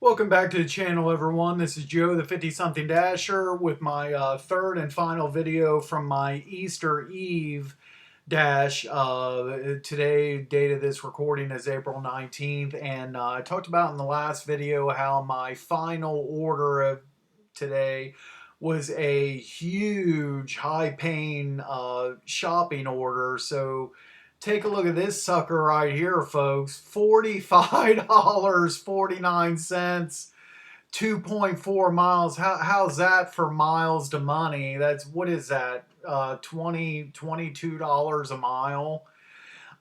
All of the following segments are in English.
Welcome back to the channel, everyone. This is Joe, the 50-something Dasher, with my third and final video from my Easter Eve dash. Today, date of this recording is April 19th, and I talked about in the last video how my final order of today was a huge, high-paying shopping order. So take a look at this sucker right here, folks. $45.49, 2.4 miles. How's that for miles to money? That's, what is that? $22 a mile.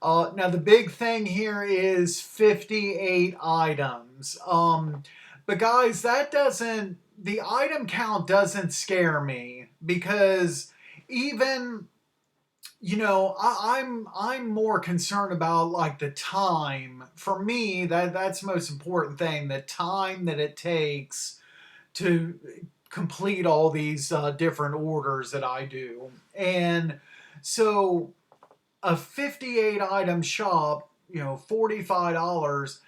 Now the big thing here is 58 items. But guys, the item count doesn't scare me, because even, I'm more concerned about like the time. For me, that's the most important thing, the time that it takes to complete all these different orders that I do. And so a 58 item shop, $45,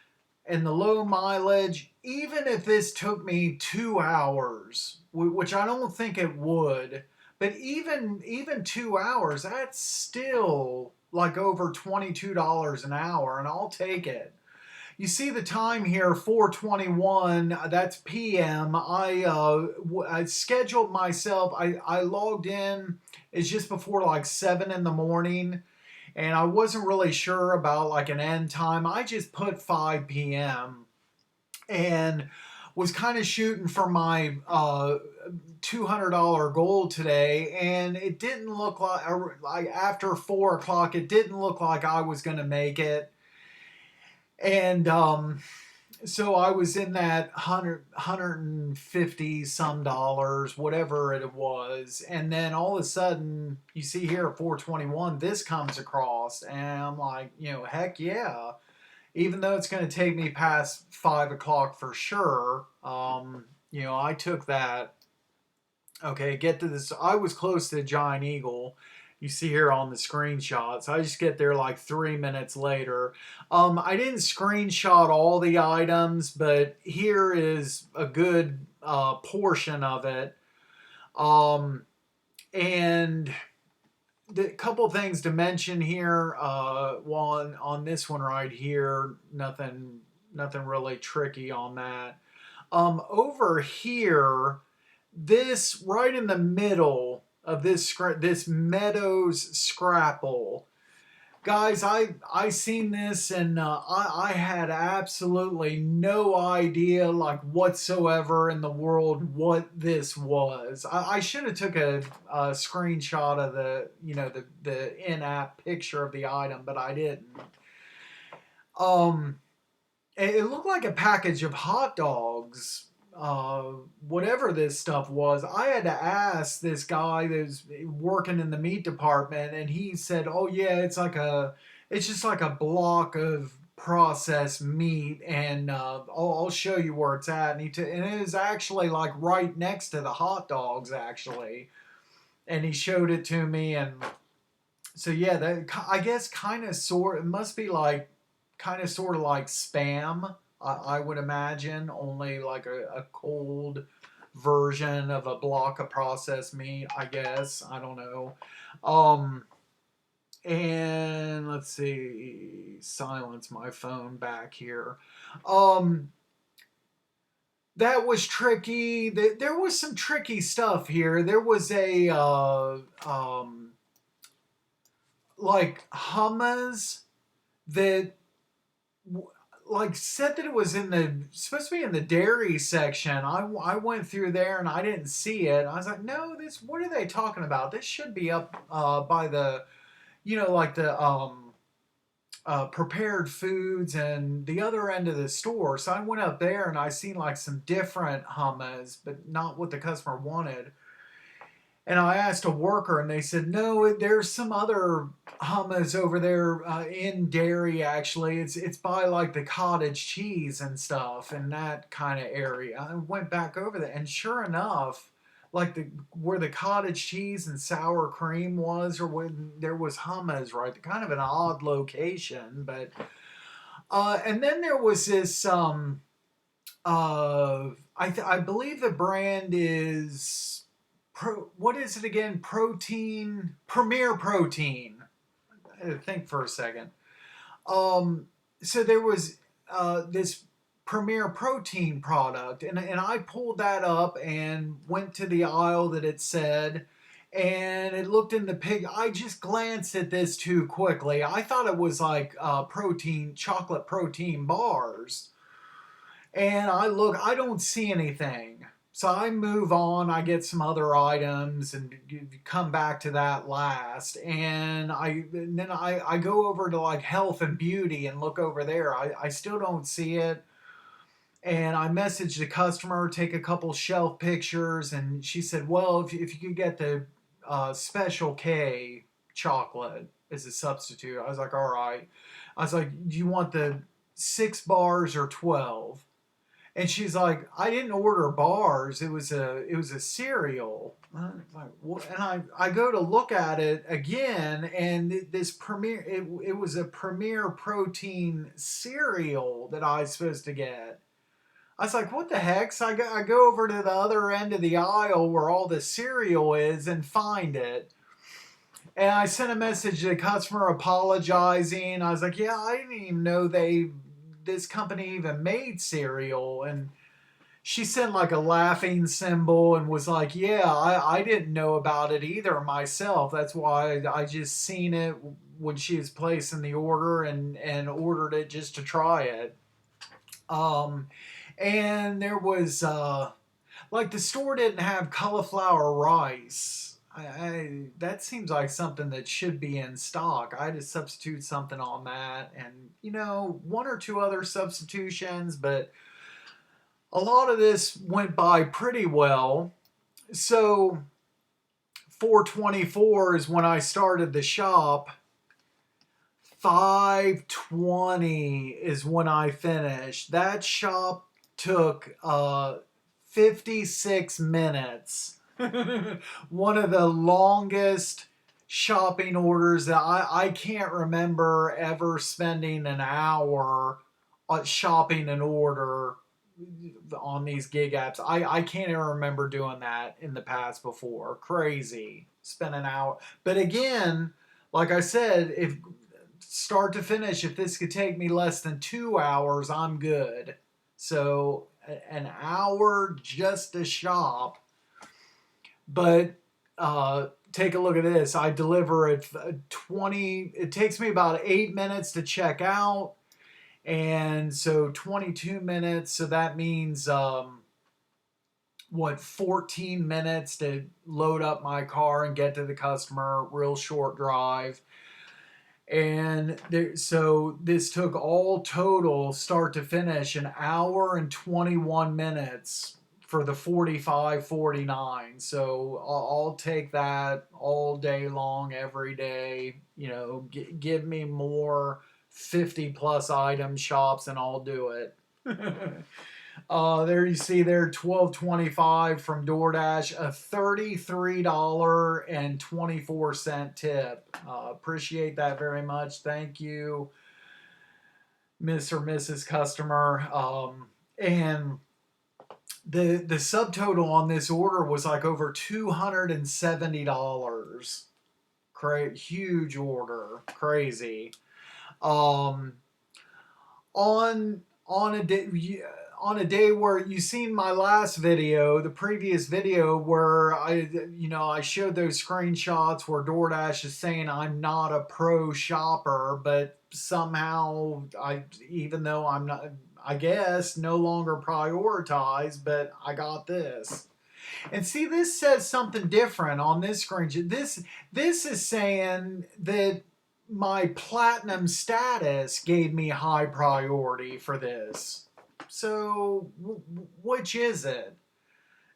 and the low mileage, even if this took me 2 hours, which I don't think it would, but even 2 hours, that's still like over $22 an hour, and I'll take it. You see the time here, 4:21. That's p.m. I scheduled myself. I logged in. It's just before like 7 in the morning, and I wasn't really sure about like an end time. I just put 5 p.m. and was kind of shooting for my $200 goal today, and it didn't look like after 4 o'clock, it didn't look like I was going to make it. And so I was in that 150 some dollars, whatever it was. And then all of a sudden, you see here at 4:21, this comes across, and I'm like, heck yeah. Even though it's going to take me past 5 o'clock for sure, I took that. Okay, get to this. I was close to the Giant Eagle. You see here on the screenshots. I just get there like 3 minutes later. I didn't screenshot all the items, but here is a good portion of it. And the couple things to mention here. One on this one right here, nothing really tricky on that. Over here, this right in the middle of this Meadows Scrapple, guys, I seen this, and I had absolutely no idea like whatsoever in the world what this was. I should have took a screenshot of the in-app picture of the item, but I didn't. Um, it looked like a package of hot dogs, whatever this stuff was. I had to ask this guy that's working in the meat department, and he said, "Oh yeah, it's just like a block of processed meat, and I'll show you where it's at." And it is actually like right next to the hot dogs, actually, and he showed it to me. And so yeah, that, I guess, kind of sort, it must be like kind of sort of like spam, I would imagine, only like a cold version of a block of processed meat, I guess. I don't know. Um, and let's see, silence my phone back here. Um, that was tricky. There was some tricky stuff here. There was a like hummus that like said that it was supposed to be in the dairy section. I went through there and I didn't see it. I was like, no, what are they talking about? This should be up by the, like the prepared foods and the other end of the store. So I went up there and I seen like some different hummus, but not what the customer wanted. And I asked a worker, and they said, no, there's some other hummus over there in Derry. Actually, it's by like the cottage cheese and stuff in that kind of area. I went back over there, and sure enough, like where the cottage cheese and sour cream was, or when there was hummus, right? Kind of an odd location, but and then there was this I believe the brand is what is it again? Protein, Premier Protein. Think for a second. Um, so there was this Premier Protein product, and I pulled that up and went to the aisle that it said, and it looked in the pig. I just glanced at this too quickly. I thought it was like protein, chocolate protein bars, and I look, I don't see anything. So I move on, I get some other items and come back to that last. And then I go over to like health and beauty and look over there. I still don't see it. And I messaged the customer, take a couple shelf pictures, and she said, well, if you could get the Special K chocolate as a substitute. I was like, all right. I was like, do you want the 6 bars or 12? And she's like, I didn't order bars. It was a cereal. Like, what? And I go to look at it again, and this it was a Premier Protein cereal that I was supposed to get. I was like, what the heck? So I go over to the other end of the aisle where all the cereal is and find it. And I sent a message to the customer apologizing. I was like, yeah, I didn't even know this company even made cereal. And she sent like a laughing symbol and was like, yeah, I didn't know about it either myself. That's why I just seen it when she was placing the order and ordered it just to try it. Um, and there was like the store didn't have cauliflower rice. That seems like something that should be in stock. I had to substitute something on that, and one or two other substitutions, but a lot of this went by pretty well. So 424 is when I started the shop. 520 is when I finished. That shop took 56 minutes. One of the longest shopping orders that I can't remember ever spending an hour shopping an order on these gig apps. I can't even remember doing that in the past before. Crazy. Spend an hour. But again, like I said, if start to finish, if this could take me less than 2 hours, I'm good. So an hour just to shop. But take a look at this. I deliver at 20. It takes me about 8 minutes to check out, and so 22 minutes. So that means 14 minutes to load up my car and get to the customer. Real short drive. And so this took all total, start to finish, an hour and 21 minutes for the 45-49. So I'll take that all day long, every day. Give me more 50 plus item shops and I'll do it. There you see there, $12.25 from DoorDash, a $33.24 tip. Appreciate that very much. Thank you, Miss or Mrs. Customer. And the subtotal on this order was like over $270. Huge order, crazy. On a day. On a day where you seen my last video, the previous video where I showed those screenshots where DoorDash is saying I'm not a pro shopper, but somehow even though I'm not, I guess, no longer prioritized, but I got this. And see, this says something different on this screenshot. This is saying that my platinum status gave me high priority for this. So, which is it?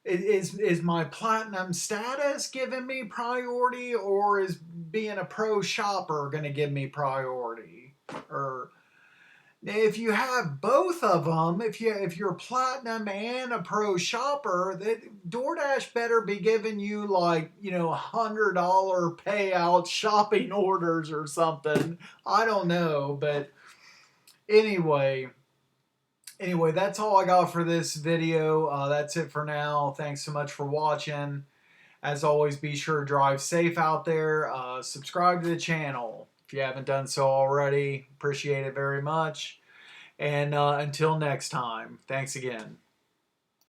Is my platinum status giving me priority, or is being a pro shopper going to give me priority? Or if you have both of them, if you're platinum and a pro shopper, that DoorDash better be giving you like $100 payout shopping orders or something. I don't know, but anyway. Anyway, that's all I got for this video. That's it for now. Thanks so much for watching. As always, be sure to drive safe out there. Subscribe to the channel if you haven't done so already. Appreciate it very much. And until next time, thanks again.